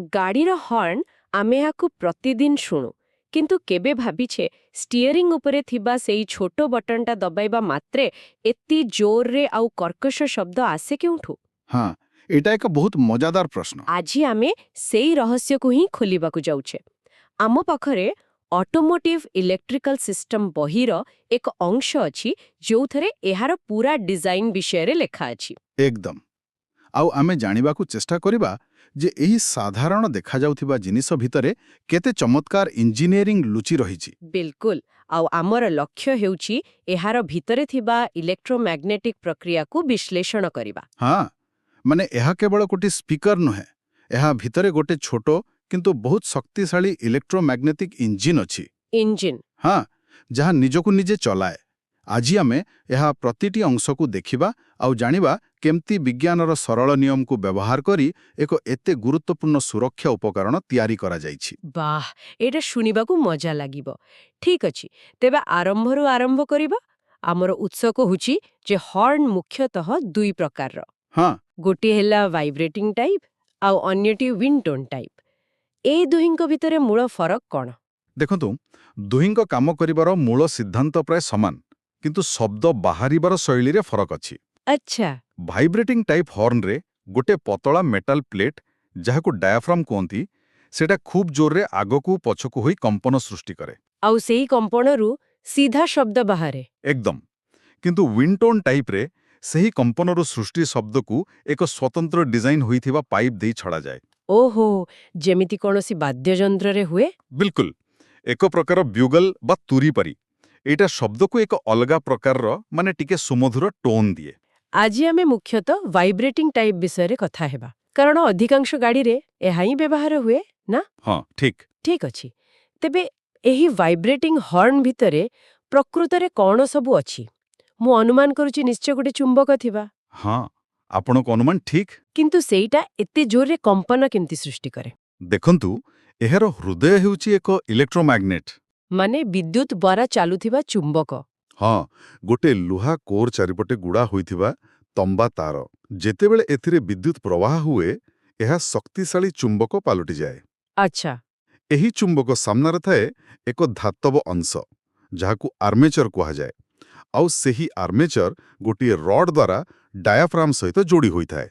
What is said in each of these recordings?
गाड़ीर horn आमे याकु प्रतिदिन शुणु किंतु केबे भाबिछे स्टीयरिंग उपरे थिबा सेई छोटो बटनटा दबाइबा मात्रे एत्ती जोर रे आउ कर्कश शब्द आसे केउठु। हाँ एटा एक बहुत मजादार प्रश्न। आजी आमे सेई रहस्य को ही खोलिबाकु जाउछे। आम पाखरे ऑटोमोटिव इलेक्ट्रिकल सिस्टम बहिर एक अंश अछि जोथरे एहार पूरा डिजाइन विषय रे लेखा अछि। एकदम आउ आमे जानिबाकु चेष्टा करिबा जे एही साधारण देखा जाउथिबा जिनिस भितरे केते चमत्कार इंजीनियरिंग लुचि रहिछि। बिल्कुल आउ आमर लक्ष्य हेउछि एहार भितरे थिबा इलेक्ट्रोमैग्नेटिक प्रक्रिया को विश्लेषण करिबा। हाँ माने एहा केवल गोटे स्पीकर नुहे, एहा भितरे गोटे छोटो किंतु बहुत शक्तिशाली इलेक्ट्रोमैग्नेटिक इंजिन अछि। इंजिन हाँ जहाँ निजकु निजे चलाए। आज आमे एहा प्रतिटी अंश को देखिबा आउ जानिबा केमती विज्ञानर सरल नियम को व्यवहार करी एक एते गुरुत्वपूर्ण सुरक्षा उपकरण तैयारी करा जाइछि। वाह एटा शुनिबाकू मजा लागिबो। ठीक अछि तेबे आरंभरू आरंभ करिबा। आमर उत्स को हुछि जे हॉर्न मुख्यतः दुई प्रकार रो। हाँ गोटी हेला वाइब्रेटिंग टाइप आउ अन्यटी विंडटोन टाइप। ए दुहिंक भितरे मूल फरक कोन? देखंतु दुहिंक काम करिबार मूल सिद्धांत प्राय समान किंतु शब्द बाहरिबार शैली रे फरक अछि। अच्छा भाइब्रेटिंग टाइप हॉर्न रे गोटे पतला मेटल प्लेट जहाकु डायाफ्राम कहती सेटा खूब जोर रे आगकू पछकू होई कंपन सृष्टि करे। आउ सेही कंपनरू सीधा शब्द बाहरे। एकदम किंतु विंडटोन टाइप रे सही कंपनरू सृष्टि शब्द को एक स्वतंत्र डिजाइन होइथिबा पाइप देई छड़ा जाए। ओहो जेमिति कोनोसी वाद्ययंत्र रे हुए। बिल्कुल एक प्रकार ब्यूगल बा तुरी परी एटा शब्द को एक अलगा प्रकार माने टिके सुमधुर टोन दिए। आज आमे मुख्यतः वाइब्रेटिंग टाइप विषय रे कथा हेबा कारण अधिकांश गाड़ी रे एहा ही व्यवहार हुए ना। हाँ ठीक ठीक अछि तेबे एही वाइब्रेटिंग हॉर्न भितरे प्रकृतरे कौन सबु अछि? मु अनुमान करूची निश्चय गोटे चुंबक थिबा। हाँ आपण को अनुमान ठीक किंतु सेईटा एते जोर रे कंपन केमती सृष्टि करे? देखंतु एहर हृदय हेउची एक इलेक्ट्रोमैग्नेट माने विद्युत द्वारा चालुथिबा चुंबक। हाँ गोटे लुहा कोर चारिपटे गुड़ा होइथिबा तंबा तार जेतेबेले एथिरे विद्युत प्रवाह हुए एहा शक्तिशाली चुंबक पालटि जाए। अच्छा एही चुंबक सामनारे थाए एक धातव अंश जहाकू आर्मेचर कहा जाए आउ सेही आर्मेचर गोटे रॉड द्वारा डायाफ्राम सहित जोड़ी होइथाए।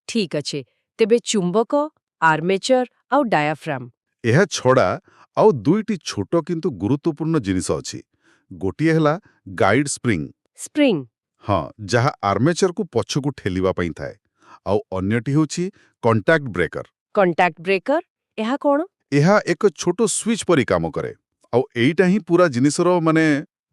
ठीक अछि तेबे चुंबक आर्मेचर आउ डायाफ्राम एहा छड़ा आउ दुईटी छोटो किंतु गुरुत्वपूर्ण जिनिस अछि। गोटिए हला गाइड स्प्रिंग स्प्रिंग हाँ जहा आर्मेचर को पछकू ठेलिबा पई थाए आउ अन्यटी होछि कॉन्टैक्ट ब्रेकर। कॉन्टैक्ट ब्रेकर एहा कोन? एहा एक छोटो स्विच परी काम करे आउ एइटा ही पूरा जिनिसर माने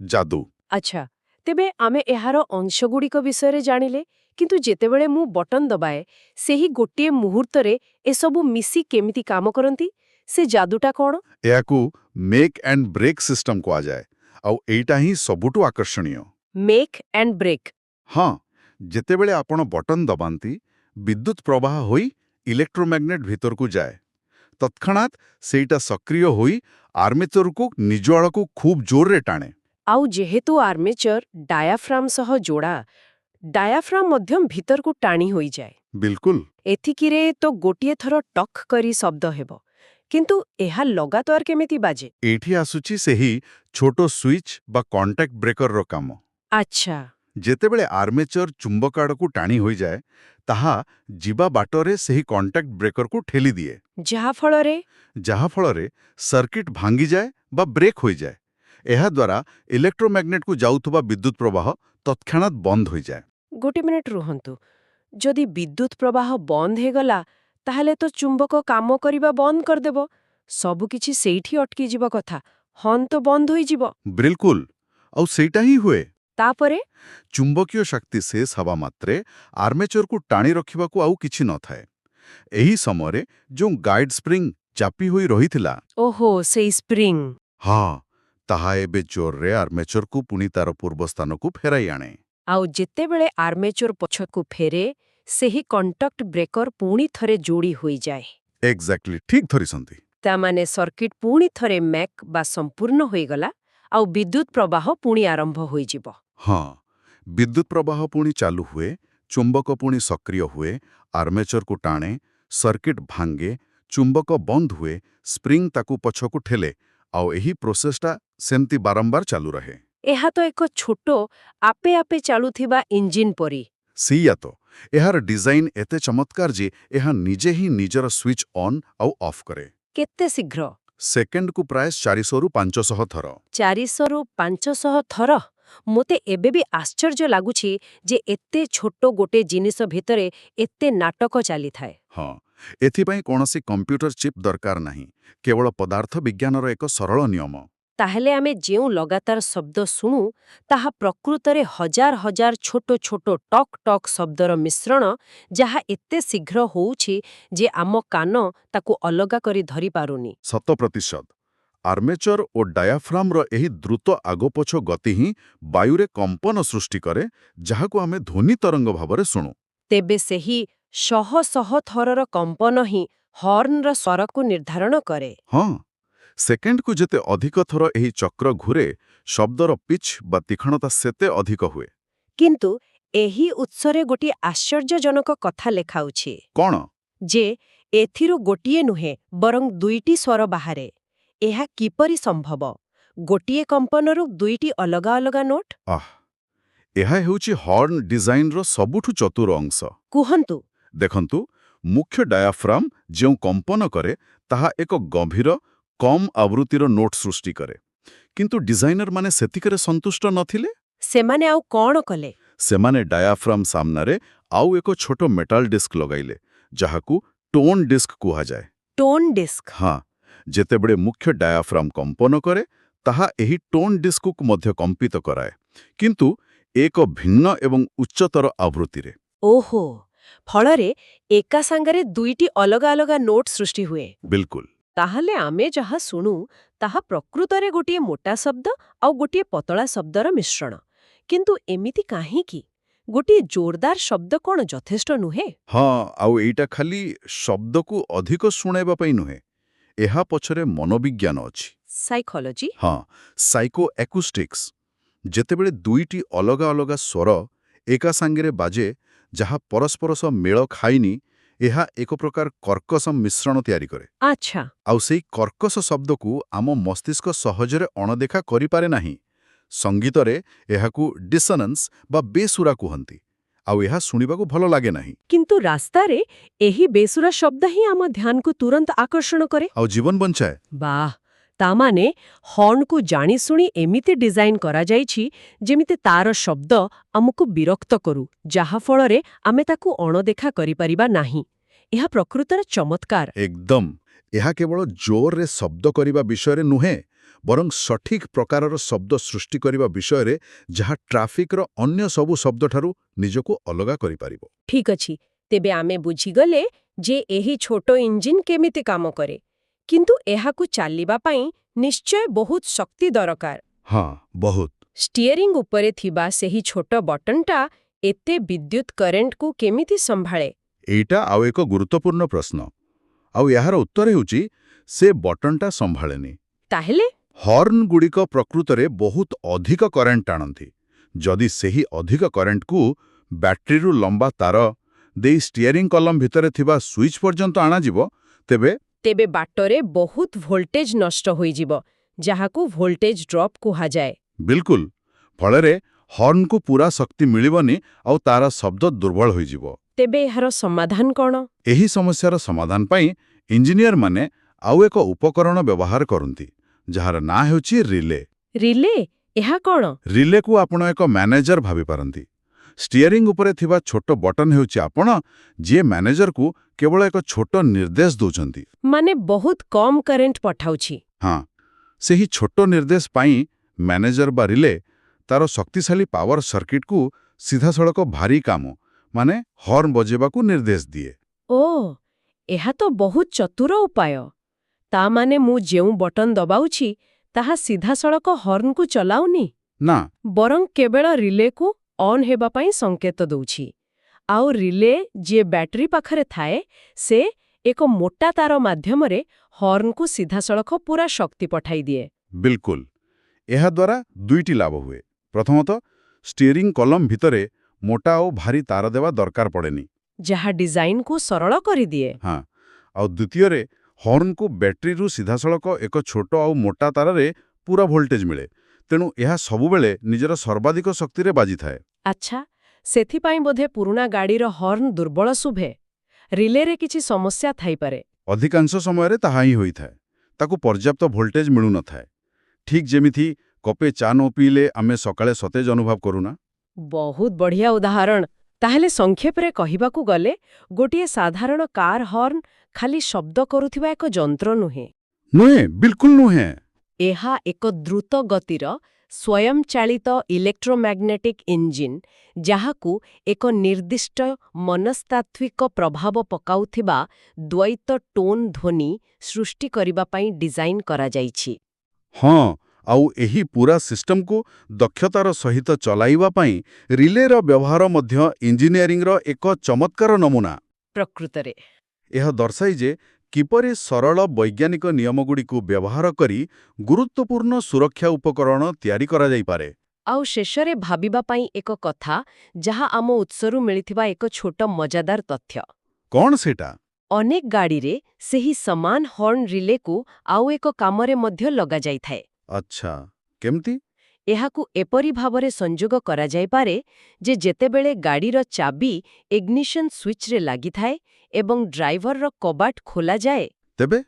जादू। अच्छा तेबे आमे एहार अंशगुड़िक विषय रे जानिले किंतु जेतेबेले मु बटन दबाए सेही गोटिए मुहूर्तरे एसबु मिसी केमिति काम करंती से जादूटा कोन? एहाकू मेक एंड ब्रेक सिस्टम कहा जाए आउ एइटा ही सबुटु आकर्षणीय। मेक एंड ब्रेक हाँ जेतेबेले आपण बटन दबांती विद्युत प्रवाह होई इलेक्ट्रोमैग्नेट भीतर को जाए तत्क्षणात सेटा सक्रिय होई आर्मेचर को निज आड़कू खूब जोर रे टाणे। आउ जेहेतु आर्मेचर डायाफ्राम सह जोड़ा डायाफ्राम मध्यम भीतर को टाणी होई जाए। बिल्कुल एथिकिरे तो गोटिए थर टक करी शब्द हेबो किंतु एहा लगातार केमिति बाजे? एठी आसुची सेही छोटो स्विच बा कॉन्टैक्ट ब्रेकर रो काम। अच्छा जेतेबेले आर्मेचर चुंबक आड़कू टाणी होई जाए ताहा जीवा बाटरे सेही कॉन्टैक्ट ब्रेकर को ठेली दिए जहा फଳରେ सर्किट भांगी जाए बा ब्रेक होई जाए। एहा द्वारा इलेक्ट्रोमैग्नेट को जाउथबा विद्युत प्रवाह तत्क्षणात बंद होई जाए। गोटे मिनिट रुहंतु जदि विद्युत प्रवाह बंद हे गला ताहले तो चुंबक काम करिबा बंद कर देबो सब किछि सेठी अटकी जीव कथा हॉर्न तो बंद होई जीव। बिल्कुल आउ सेटा ही हुए। तापरे चुंबकीय शक्ति शेष हवा मात्रे आर्मेचर को टाणी रखिबाकू आउ किछि न थाए। एही समयरे जो गाइड स्प्रिंग चापी होई रहिथिला ओहो से स्प्रिंग हाँ ताहा एबे जोर रे आर्मेचर को पुनी तार पूर्व स्थान को फेराई आणे। आउ जेतेबेले आर्मेचर पछकू फेरे सेही कॉन्टैक्ट ब्रेकर पुणी थरे जोड़ी होई जाए। एक्जेक्टली ठीक धरिसंती। तामाने सर्किट पुणी थरे मैक बा संपूर्ण होई गला आउ विद्युत प्रवाह पुणी आरंभ होई जीव। हाँ विद्युत प्रवाह पुणी चालू हुए चुंबक पुणी सक्रिय हुए आर्मेचर को टाणे सर्किट भांगे ଚୁମ୍ବକ ବନ୍ଦ ହୁଏ, ସ୍ପ୍ରିଂ ତାକୁ ପଛକୁ ଠେଲେ, ଆଉ ଏହି ପ୍ରୋସେସଟା ସେମିତି ବାରମ୍ବାର ଚାଲୁ ରହେ। ଏହା ତ ଏକ ଛୋଟ ଆପେ ଆପେ ଚାଲୁଥିବା ଇଞ୍ଜିନ୍ ପରି। ସେଇଆ ତ, ଏହାର ଡିଜାଇନ ଏତେ ଚମତ୍କାର ଯେ ଏହା ନିଜେ ହିଁ ନିଜର ସୁଇଚ୍ ଅନ୍ ଆଉ ଅଫ୍ କରେ। କେତେ ଶୀଘ୍ର? ସେକେଣ୍ଡକୁ ପ୍ରାୟ 400ରୁ 500 ଥର। 400ରୁ 500 ଥର? ମୋତେ ଏବେ ବି ଆଶ୍ଚର୍ଯ୍ୟ ଲାଗୁଛି ଯେ ଏତେ ଛୋଟ ଗୋଟେ ଜିନିଷ ଭିତରେ ଏତେ ନାଟକ ଚାଲିଥାଏ। ହଁ, ଏଥିପାଇଁ କୌଣସି କମ୍ପ୍ୟୁଟର ଚିପ୍ ଦରକାର ନାହିଁ, କେବଳ ପଦାର୍ଥ ବିଜ୍ଞାନର ଏକ ସରଳ ନିୟମ। ତାହେଲେ ଆମେ ଯେଉଁ ଲଗାତାର ଶବ୍ଦ ଶୁଣୁ ତାହା ପ୍ରକୃତରେ ହଜାର ହଜାର ଛୋଟ ଛୋଟ ଟକ୍ ଟକ୍ ଶବ୍ଦର ମିଶ୍ରଣ, ଯାହା ଏତେ ଶୀଘ୍ର ହେଉଛି ଯେ ଆମ କାନ ତାକୁ ଅଲଗା କରି ଧରିପାରୁନି। 100%। ଆର୍ମେଚର ଓ ଡାୟାଫ୍ରାମର ଏହି ଦ୍ରୁତ ଆଗପଛ ଗତି ହିଁ ବାୟୁରେ କମ୍ପନ ସୃଷ୍ଟି କରେ, ଯାହାକୁ ଆମେ ଧ୍ୱନି ତରଙ୍ଗ ଭାବରେ ଶୁଣୁ। ତେବେ ସେହି ଶହ ଶହ ଥରର କମ୍ପନ ହିଁ ହର୍ଣ୍ଣର ସ୍ୱରକୁ ନିର୍ଦ୍ଧାରଣ କରେ। ହଁ, ସେକେଣ୍ଡକୁ ଯେତେ ଅଧିକ ଥର ଏହି ଚକ୍ର ଘୂରେ, ଶବ୍ଦର ପିଚ୍ ବା ତୀକ୍ଷ୍ଣତା ସେତେ ଅଧିକ ହୁଏ। କିନ୍ତୁ ଏହି ଉତ୍ସରେ ଗୋଟିଏ ଆଶ୍ଚର୍ଯ୍ୟଜନକ କଥା ଲେଖାଉଛି କ'ଣ? ଯେ ଏଥିରୁ ଗୋଟିଏ ନୁହେଁ ବରଂ ଦୁଇଟି ସ୍ୱର ବାହାରେ। ଏହା କିପରି ସମ୍ଭବ? ଗୋଟିଏ କମ୍ପନରୁ ଦୁଇଟି ଅଲଗା ଅଲଗା ନୋଟ୍? ଏହା ହେଉଛି ହର୍ଣ୍ଣ ଡିଜାଇନର ସବୁଠୁ ଚତୁର ଅଂଶ। କୁହନ୍ତୁ। ଦେଖନ୍ତୁ, ମୁଖ୍ୟ ଡାୟାଫ୍ରାମ ଯେଉଁ କମ୍ପନ କରେ ତାହା ଏକ ଗମ୍ଭୀର, କମ୍ ଆବୃତ୍ତିର ନୋଟ୍ ସୃଷ୍ଟି କରେ। କିନ୍ତୁ ଡିଜାଇନରମାନେ ସେତିକରେ ସନ୍ତୁଷ୍ଟ ନଥିଲେ। ସେମାନେ ଆଉ କ'ଣ କଲେ? ସେମାନେ ଡାୟାଫ୍ରାମ ସାମ୍ନାରେ ଆଉ ଏକ ଛୋଟ ମେଟାଲ ଡିସ୍କ ଲଗାଇଲେ, ଯାହାକୁ ଟୋନ୍ ଡିସ୍କ କୁହାଯାଏ। Tone disc? ହଁ, ଯେତେବେଳେ ମୁଖ୍ୟ ଡାୟାଫ୍ରାମ କମ୍ପନ କରେ, ତାହା ଏହି ଟୋନ୍ ଡିସ୍କକୁ ମଧ୍ୟ କମ୍ପିତ କରାଏ, କିନ୍ତୁ ଏକ ଭିନ୍ନ ଏବଂ ଉଚ୍ଚତର ଆବୃତ୍ତିରେ। ଓହୋ, ଫଳରେ ଏକା ସାଙ୍ଗରେ ଦୁଇଟି ଅଲଗା ଅଲଗା ନୋଟ୍ ସୃଷ୍ଟି ହୁଏ। ବିଲକୁଲ। ତାହେଲେ ଆମେ ଯାହା ଶୁଣୁ ତାହା ପ୍ରକୃତରେ ଗୋଟିଏ ମୋଟା ଶବ୍ଦ ଆଉ ଗୋଟିଏ ପତଳା ଶବ୍ଦର ମିଶ୍ରଣ। କିନ୍ତୁ ଏମିତି କାହିଁକି? ଗୋଟିଏ ଜୋରଦାର ଶବ୍ଦ କ'ଣ ଯଥେଷ୍ଟ ନୁହେଁ? ହଁ, ଆଉ ଏଇଟା ଖାଲି ଶବ୍ଦକୁ ଅଧିକ ଶୁଣାଇବା ପାଇଁ ନୁହେଁ। ଏହା ପଛରେ ମନୋବିଜ୍ଞାନ ଅଛି। ସାଇକୋଲୋଜି? ହଁ, ସାଇକୋ ଆକୁଷ୍ଟିକ୍ସ। ଯେତେବେଳେ ଦୁଇଟି ଅଲଗା ଅଲଗା ସ୍ୱର ଏକା ସାଙ୍ଗରେ ବାଜେ, ଯାହା ପରସ୍ପର ସହ ମେଳ ଖାଇନି, ଏହା ଏକ ପ୍ରକାର କର୍କଶ ମିଶ୍ରଣ ତିଆରି କରେ। ଆଚ୍ଛା। ଆଉ ସେଇ କର୍କଶ ଶବ୍ଦକୁ ଆମ ମସ୍ତିଷ୍କ ସହଜରେ ଅଣଦେଖା କରିପାରେ ନାହିଁ। ସଙ୍ଗୀତରେ ଏହାକୁ ଡିସୋନାନ୍ସ ବା ବେସୁରା କୁହନ୍ତି, ଆଉ ଏହା ଶୁଣିବାକୁ ଭଲ ଲାଗେ ନାହିଁ। କିନ୍ତୁ ରାସ୍ତାରେ ଏହି ବେସୁରା ଶବ୍ଦ ହିଁ ଆମ ଧ୍ୟାନକୁ ତୁରନ୍ତ ଆକର୍ଷଣ କରେ। ଆଉ ଜୀବନ ବଞ୍ଚାଏ। ବାଃ! ତାମାନେ ହର୍ଣ୍ଣକୁ ଜାଣିଶୁଣି ଏମିତି ଡିଜାଇନ କରାଯାଇଛି ଯେମିତି ତାର ଶବ୍ଦ ଆମକୁ ବିରକ୍ତ କରୁ, ଯାହାଫଳରେ ଆମେ ତାକୁ ଅଣଦେଖା କରିପାରିବା ନାହିଁ। ଏହା ପ୍ରକୃତରେ ଚମତ୍କାର। ଏକଦମ। ଏହା କେବଳ ଜୋରରେ ଶବ୍ଦ କରିବା ବିଷୟରେ ନୁହେଁ, ବରଂ ସଠିକ୍ ପ୍ରକାରର ଶବ୍ଦ ସୃଷ୍ଟି କରିବା ବିଷୟରେ, ଯାହା ଟ୍ରାଫିକ୍ର ଅନ୍ୟ ସବୁ ଶବ୍ଦଠାରୁ ନିଜକୁ ଅଲଗା କରିପାରିବ। ଠିକ୍ ଅଛି, ତେବେ ଆମେ ବୁଝିଗଲେ ଯେ ଏହି ଛୋଟ ଇଞ୍ଜିନ୍ କେମିତି କାମ କରେ। କିନ୍ତୁ ଏହାକୁ ଚାଲିବା ପାଇଁ ନିଶ୍ଚୟ ବହୁତ ଶକ୍ତି ଦରକାର। ହଁ, ବହୁତ। ଷ୍ଟିୟରିଂ ଉପରେ ଥିବା ସେହି ଛୋଟ ବଟନଟା ଏତେ ବିଦ୍ୟୁତ୍ କରେଣ୍ଟକୁ କେମିତି ସମ୍ଭାଳେ? ଏଇଟା ଆଉ ଏକ ଗୁରୁତ୍ୱପୂର୍ଣ୍ଣ ପ୍ରଶ୍ନ। ଆଉ ଏହାର ଉତ୍ତର ହେଉଛି, ସେ ବଟନଟା ସମ୍ଭାଳେନି। ତାହେଲେ? ହର୍ଣ୍ଣଗୁଡ଼ିକ ପ୍ରକୃତରେ ବହୁତ ଅଧିକ କରେଣ୍ଟ ଟାଣନ୍ତି। ଯଦି ସେହି ଅଧିକ କରେଣ୍ଟକୁ ବ୍ୟାଟେରୀରୁ ଲମ୍ବା ତାର ଦେଇ ଷ୍ଟିୟରିଂ କଲମ ଭିତରେ ଥିବା ସୁଇଚ୍ ପର୍ଯ୍ୟନ୍ତ ଆଣାଯିବ, ତେବେ ବାଟରେ ବହୁତ ଭୋଲ୍ଟେଜ ନଷ୍ଟ ହୋଇଯିବ, ଯାହାକୁ ଭୋଲ୍ଟେଜ ଡ୍ରପ୍ କୁହାଯାଏ। ବିଲକୁଲ। ଫଳରେ ହର୍ଣ୍ଣକୁ ପୁରା ଶକ୍ତି ମିଳିବନି ଆଉ ତାର ଶବ୍ଦ ଦୁର୍ବଳ ହୋଇଯିବ। ତେବେ ଏହାର ସମାଧାନ କ'ଣ? ଏହି ସମସ୍ୟାର ସମାଧାନ ପାଇଁ ଇଞ୍ଜିନିୟରମାନେ ଆଉ ଏକ ଉପକରଣ ବ୍ୟବହାର କରନ୍ତି, ଯାହାର ନାଁ ହେଉଛି ରିଲେ। ରିଲେ? ଏହା କ'ଣ? ରିଲେକୁ ଆପଣ ଏକ ମ୍ୟାନେଜର ଭାବିପାରନ୍ତି। ଷ୍ଟିୟରିଂ ଉପରେ ଥିବା ଛୋଟ ବଟନ ହେଉଛି ଆପଣ, ଯିଏ ମ୍ୟାନେଜରକୁ କେବଳ ଏକ ଛୋଟ ନିର୍ଦ୍ଦେଶ ଦେଉଛନ୍ତି। ମାନେ ବହୁତ କମ୍ କରେଣ୍ଟ ପଠାଉଛି। ହଁ, ସେହି ଛୋଟ ନିର୍ଦ୍ଦେଶ ପାଇଁ ମ୍ୟାନେଜର ବା ରିଲେ ତାର ଶକ୍ତିଶାଳୀ ପାୱାର ସର୍କିଟକୁ ସିଧାସଳଖ ଭାରୀ କାମ, ମାନେ ହର୍ଣ୍ଣ ବଜେଇବାକୁ ନିର୍ଦ୍ଦେଶ ଦିଏ। ଏହା ତ ବହୁତ ଚତୁର ଉପାୟ। ତା ମାନେ ମୁଁ ଯେଉଁ ବଟନ ଦବାଉଛି ତାହା ସିଧାସଳଖ ହର୍ଣ୍ଣକୁ ଚଲାଉନି, ନା, ବରଂ କେବଳ ରିଲେକୁ ଅନ୍ ହେବା ପାଇଁ ସଙ୍କେତ ଦେଉଛି। ଆଉ ରିଲେ ଯିଏ ବ୍ୟାଟେରୀ ପାଖରେ ଥାଏ, ସେ ଏକ ମୋଟା ତାର ମାଧ୍ୟମରେ ହର୍ଣ୍ଣକୁ ସିଧାସଳଖ ପୁରା ଶକ୍ତି ପଠାଇଦିଏ। ବିଲକୁଲ। ଏହାଦ୍ୱାରା ଦୁଇଟି ଲାଭ ହୁଏ। ପ୍ରଥମତଃ, ଷ୍ଟିୟରିଂ କଲମ ଭିତରେ ମୋଟା ଓ ଭାରୀ ତାର ଦେବା ଦରକାର ପଡ଼େନି, ଯାହା ଡିଜାଇନକୁ ସରଳ କରିଦିଏ। ହଁ, ଆଉ ଦ୍ୱିତୀୟରେ ହର୍ଣ୍ଣକୁ ବ୍ୟାଟେରୀରୁ ସିଧାସଳଖ ଏକ ଛୋଟ ଆଉ ମୋଟା ତାରରେ ପୁରା ଭୋଲ୍ଟେଜ ମିଳେ, ତେଣୁ ଏହା ସବୁବେଳେ ନିଜର ସର୍ବାଧିକ ଶକ୍ତିରେ ବାଜିଥାଏ। ଆଚ୍ଛା, ସେଥିପାଇଁ ବୋଧେ ପୁରୁଣା ଗାଡ଼ିର ହର୍ଣ୍ଣ ଦୁର୍ବଳ ଶୁଭେ। ରିଲେରେ କିଛି ସମସ୍ୟା ଥାଇପାରେ। ଅଧିକାଂଶ ସମୟରେ ତାହା ହିଁ ହୋଇଥାଏ। ତାକୁ ପର୍ଯ୍ୟାପ୍ତ ଭୋଲ୍ଟେଜ ମିଳୁନଥାଏ। ଠିକ୍ ଯେମିତି କପେ ଚା ନ ପିଇଲେ ଆମେ ସକାଳେ ସତେଜ ଅନୁଭବ କରୁନା। ବହୁତ ବଢ଼ିଆ ଉଦାହରଣ। ତାହେଲେ ସଂକ୍ଷେପରେ କହିବାକୁ ଗଲେ ଗୋଟିଏ ସାଧାରଣ କାର୍ ହର୍ଣ୍ଣ ଖାଲି ଶବ୍ଦ କରୁଥିବା ଏକ ଯନ୍ତ୍ର ନୁହେଁ। ନୁହେଁ, ବିଲକୁଲ ନୁହେଁ। ଏହା ଏକ ଦ୍ରୁତ ଗତିର ସ୍ୱୟଂଚାଳିତ ଇଲେକ୍ଟ୍ରୋମ୍ୟାଗ୍ନେଟିକ୍ ଇଞ୍ଜିନ୍, ଯାହାକୁ ଏକ ନିର୍ଦ୍ଦିଷ୍ଟ ମନସ୍ତାତ୍ତ୍ୱିକ ପ୍ରଭାବ ପକାଉଥିବା ଦ୍ୱୈତ ଟୋନ୍ ଧ୍ୱନି ସୃଷ୍ଟି କରିବା ପାଇଁ ଡିଜାଇନ୍ କରାଯାଇଛି। ହଁ, ଆଉ ଏହି ପୁରା ସିଷ୍ଟମକୁ ଦକ୍ଷତାର ସହିତ ଚଲାଇବା ପାଇଁ ରିଲେର ବ୍ୟବହାର ମଧ୍ୟ ଇଞ୍ଜିନିୟରିଂର ଏକ ଚମତ୍କାର ନମୁନା। ପ୍ରକୃତରେ ଏହା ଦର୍ଶାଏ ଯେ କିପରି ସରଳ ବୈଜ୍ଞାନିକ ନିୟମଗୁଡ଼ିକୁ ବ୍ୟବହାର କରି ଗୁରୁତ୍ୱପୂର୍ଣ୍ଣ ସୁରକ୍ଷା ଉପକରଣ ତିଆରି କରାଯାଇପାରେ। ଆଉ ଶେଷରେ ଭାବିବା ପାଇଁ ଏକ କଥା, ଯାହା ଆମ ଉତ୍ସରୁ ମିଳିଥିବା ଏକ ଛୋଟ ମଜାଦାର ତଥ୍ୟ। କ'ଣ ସେଇଟା? ଅନେକ ଗାଡ଼ିରେ ସେହି ସମାନ ହର୍ଣ୍ଣ ରିଲେକୁ ଆଉ ଏକ କାମରେ ମଧ୍ୟ ଲଗାଯାଇଥାଏ। ଆଚ୍ଛା, କେମିତି? ଏହାକୁ ଏପରି ଭାବରେ ସଂଯୋଗ କରାଯାଇପାରେ ଯେ ଯେତେବେଳେ ଗାଡ଼ିର ଚାବି ଇଗ୍ନିସନ୍ ସୁଇଚ୍ରେ ଲାଗିଥାଏ ଏବଂ ଡ୍ରାଇଭରର କବାଟ ଖୋଲାଯାଏ, ତେବେ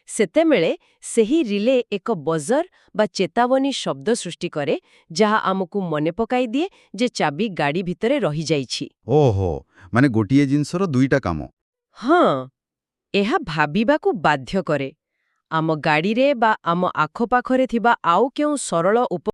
ସେତେବେଳେ ସେହି ରିଲେ ଏକ ବଜର ବା ଚେତାବନୀ ଶବ୍ଦ ସୃଷ୍ଟି କରେ, ଯାହା ଆମକୁ ମନେ ପକାଇ ଦିଏ ଯେ ଚାବି ଗାଡ଼ି ଭିତରେ ରହିଯାଇଛି। ଓହୋ, ମାନେ ଗୋଟିଏ ଜିନିଷର ଦୁଇଟା କାମ। ହଁ, ଏହା ଭାବିବାକୁ ବାଧ୍ୟ କରେ। ଆମ ଗାଡ଼ିରେ ବା ଆମ ଆଖପାଖରେ ଥିବା ଆଉ କେଉଁ ସରଳ